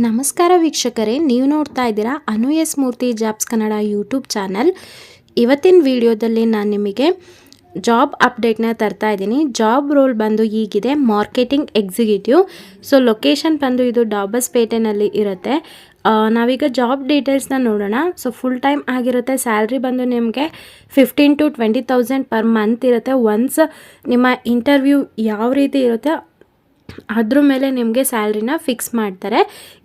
ನಮಸ್ಕಾರ ವೀಕ್ಷಕರೇ, ನೀವು ನೋಡ್ತಾ ಇದ್ದೀರಾ ಅನು ಎಸ್ ಮೂರ್ತಿ ಜಾಬ್ಸ್ ಕನ್ನಡ ಯೂಟ್ಯೂಬ್ ಚಾನಲ್. ಇವತ್ತಿನ ವಿಡಿಯೋದಲ್ಲಿ ನಾನು ನಿಮಗೆ ಜಾಬ್ ಅಪ್ಡೇಟ್ನ ತರ್ತಾ ಇದ್ದೀನಿ. ಜಾಬ್ ರೋಲ್ ಬಂದು ಹೀಗಿದೆ, ಮಾರ್ಕೆಟಿಂಗ್ ಎಕ್ಸಿಕ್ಯೂಟಿವ್. ಸೊ ಲೊಕೇಶನ್ ಬಂದು ಇದು ಡಾಬಸ್ಪೇಟೆನಲ್ಲಿ ಇರುತ್ತೆ. ನಾವೀಗ ಜಾಬ್ ಡೀಟೇಲ್ಸ್ನ ನೋಡೋಣ. ಸೊ ಫುಲ್ ಟೈಮ್ ಆಗಿರುತ್ತೆ. ಸ್ಯಾಲ್ರಿ ಬಂದು ನಿಮಗೆ 15,000 to 20,000 ಪರ್ ಮಂತ್ ಇರುತ್ತೆ. ಒನ್ಸ್ ನಿಮ್ಮ ಇಂಟರ್ವ್ಯೂ ಯಾವ ರೀತಿ ಇರುತ್ತೆ ಅದ್ರ ಮೇಲೆ ನಿಮಗೆ ಸ್ಯಾಲ್ರಿನ ಫಿಕ್ಸ್ ಮಾಡ್ತಾರೆ.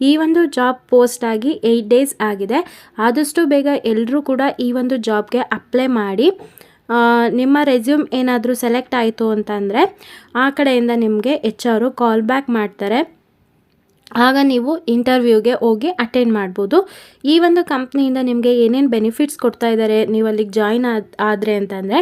ಈ ಒಂದು ಜಾಬ್ ಪೋಸ್ಟ್ ಆಗಿ 8 days ಆಗಿದೆ. ಆದಷ್ಟು ಬೇಗ ಎಲ್ಲರೂ ಕೂಡ ಈ ಒಂದು ಜಾಬ್ಗೆ ಅಪ್ಲೈ ಮಾಡಿ. ನಿಮ್ಮ ರೆಸ್ಯೂಮ್ ಏನಾದರೂ ಸೆಲೆಕ್ಟ್ ಆಯಿತು ಅಂತಂದರೆ ಆ ಕಡೆಯಿಂದ ನಿಮಗೆ HR ಕಾಲ್ ಬ್ಯಾಕ್ ಮಾಡ್ತಾರೆ. ಆಗ ನೀವು ಇಂಟರ್ವ್ಯೂಗೆ ಹೋಗಿ ಅಟೆಂಡ್ ಮಾಡ್ಬೋದು. ಈ ಒಂದು ಕಂಪ್ನಿಯಿಂದ ನಿಮಗೆ ಏನೇನು ಬೆನಿಫಿಟ್ಸ್ ಕೊಡ್ತಾ ಇದ್ದಾರೆ ನೀವು ಅಲ್ಲಿಗೆ ಜಾಯಿನ್ ಆದರೆ ಅಂತಂದರೆ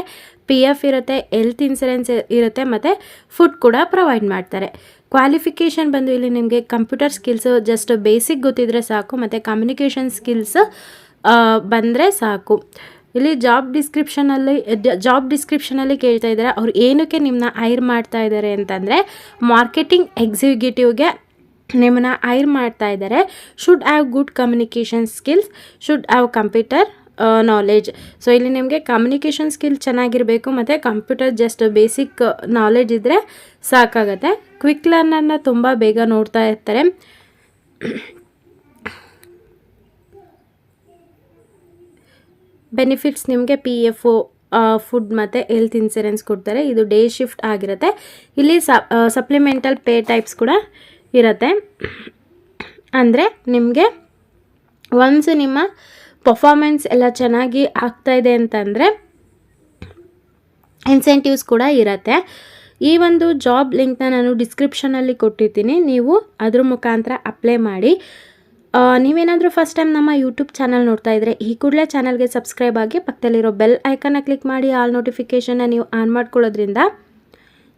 PF ಇರುತ್ತೆ, ಹೆಲ್ತ್ ಇನ್ಸೂರೆನ್ಸ್ ಇರುತ್ತೆ ಮತ್ತು ಫುಡ್ ಕೂಡ ಪ್ರೊವೈಡ್ ಮಾಡ್ತಾರೆ. ಕ್ವಾಲಿಫಿಕೇಷನ್ ಬಂದು ಇಲ್ಲಿ ನಿಮಗೆ ಕಂಪ್ಯೂಟರ್ ಸ್ಕಿಲ್ಸು ಜಸ್ಟ್ ಬೇಸಿಕ್ ಗೊತ್ತಿದ್ರೆ ಸಾಕು, ಮತ್ತು ಕಮ್ಯುನಿಕೇಷನ್ ಸ್ಕಿಲ್ಸ್ ಬಂದರೆ ಸಾಕು. ಇಲ್ಲಿ ಜಾಬ್ ಡಿಸ್ಕ್ರಿಪ್ಷನಲ್ಲಿ ಕೇಳ್ತಾ ಇದ್ದಾರೆ ಅವ್ರು ಏನಕ್ಕೆ ನಿಮ್ಮನ್ನ ಹೈರ್ ಮಾಡ್ತಾ ಇದ್ದಾರೆ ಅಂತಂದರೆ ಮಾರ್ಕೆಟಿಂಗ್ ಎಕ್ಸಿಕ್ಯೂಟಿವ್ಗೆ ನಿಮ್ಮನ್ನ ಹೈರ್ ಮಾಡ್ತಾ ಇದ್ದಾರೆ. Should have good communication skills, should have computer knowledge. So ಇಲ್ಲಿ ನಿಮಗೆ ಕಮ್ಯುನಿಕೇಷನ್ ಸ್ಕಿಲ್ ಚೆನ್ನಾಗಿರಬೇಕು ಮತ್ತು ಕಂಪ್ಯೂಟರ್ ಜಸ್ಟ್ ಬೇಸಿಕ್ ನಾಲೆಡ್ಜ್ ಇದ್ದರೆ ಸಾಕಾಗತ್ತೆ. ಕ್ವಿಕ್ ಲರ್ನರ್ನ ತುಂಬ ಬೇಗ ನೋಡ್ತಾ ಇರ್ತಾರೆ. ಬೆನಿಫಿಟ್ಸ್ ನಿಮಗೆ PF, ಫುಡ್ ಮತ್ತು ಹೆಲ್ತ್ ಇನ್ಸೂರೆನ್ಸ್ ಕೊಡ್ತಾರೆ. ಇದು ಡೇ ಶಿಫ್ಟ್ ಆಗಿರುತ್ತೆ. ಇಲ್ಲಿ ಸಪ್ಲಿಮೆಂಟಲ್ ಪೇ ಟೈಪ್ಸ್ ಕೂಡ ಇರುತ್ತೆ. ಅಂದರೆ ನಿಮಗೆ ಒನ್ಸ್ ನಿಮ್ಮ ಪರ್ಫಾರ್ಮೆನ್ಸ್ ಎಲ್ಲ ಚೆನ್ನಾಗಿ ಆಗ್ತಾಯಿದೆ ಅಂತಂದರೆ ಇನ್ಸೆಂಟಿವ್ಸ್ ಕೂಡ ಇರುತ್ತೆ. ಈ ಒಂದು ಜಾಬ್ ಲಿಂಕ್ನ ನಾನು ಡಿಸ್ಕ್ರಿಪ್ಷನಲ್ಲಿ ಕೊಟ್ಟಿರ್ತೀನಿ, ನೀವು ಅದ್ರ ಮುಖಾಂತರ ಅಪ್ಲೈ ಮಾಡಿ. ನೀವೇನಾದರೂ ಫಸ್ಟ್ ಟೈಮ್ ನಮ್ಮ ಯೂಟ್ಯೂಬ್ ಚಾನಲ್ ನೋಡ್ತಾ ಇದ್ದರೆ ಈ ಕೂಡಲೇ ಚಾನಲ್ಗೆ ಸಬ್ಸ್ಕ್ರೈಬ್ ಆಗಿ ಪಕ್ಕದಲ್ಲಿರೋ ಬೆಲ್ ಐಕನ್ನ ಕ್ಲಿಕ್ ಮಾಡಿ. ಆಲ್ ನೋಟಿಫಿಕೇಷನ್ನ ನೀವು ಆನ್ ಮಾಡ್ಕೊಳ್ಳೋದ್ರಿಂದ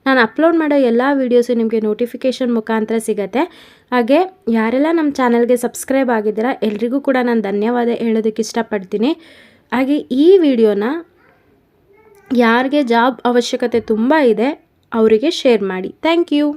ನಾನು ಅಪ್ಲೋಡ್ ಮಾಡೋ ಎಲ್ಲ ವೀಡಿಯೋಸು ನಿಮಗೆ ನೋಟಿಫಿಕೇಷನ್ ಮುಖಾಂತರ ಸಿಗುತ್ತೆ. ಹಾಗೆ ಯಾರೆಲ್ಲ ನಮ್ಮ ಚಾನಲ್ಗೆ ಸಬ್ಸ್ಕ್ರೈಬ್ ಆಗಿದ್ದೀರಾ ಎಲ್ರಿಗೂ ಕೂಡ ನಾನು ಧನ್ಯವಾದ ಹೇಳೋದಕ್ಕೆ ಇಷ್ಟಪಡ್ತೀನಿ. ಹಾಗೆ ಈ ವಿಡಿಯೋನ ಯಾರಿಗೆ ಜಾಬ್ ಅವಶ್ಯಕತೆ ತುಂಬ ಇದೆ ಅವರಿಗೆ ಶೇರ್ ಮಾಡಿ. Thank you.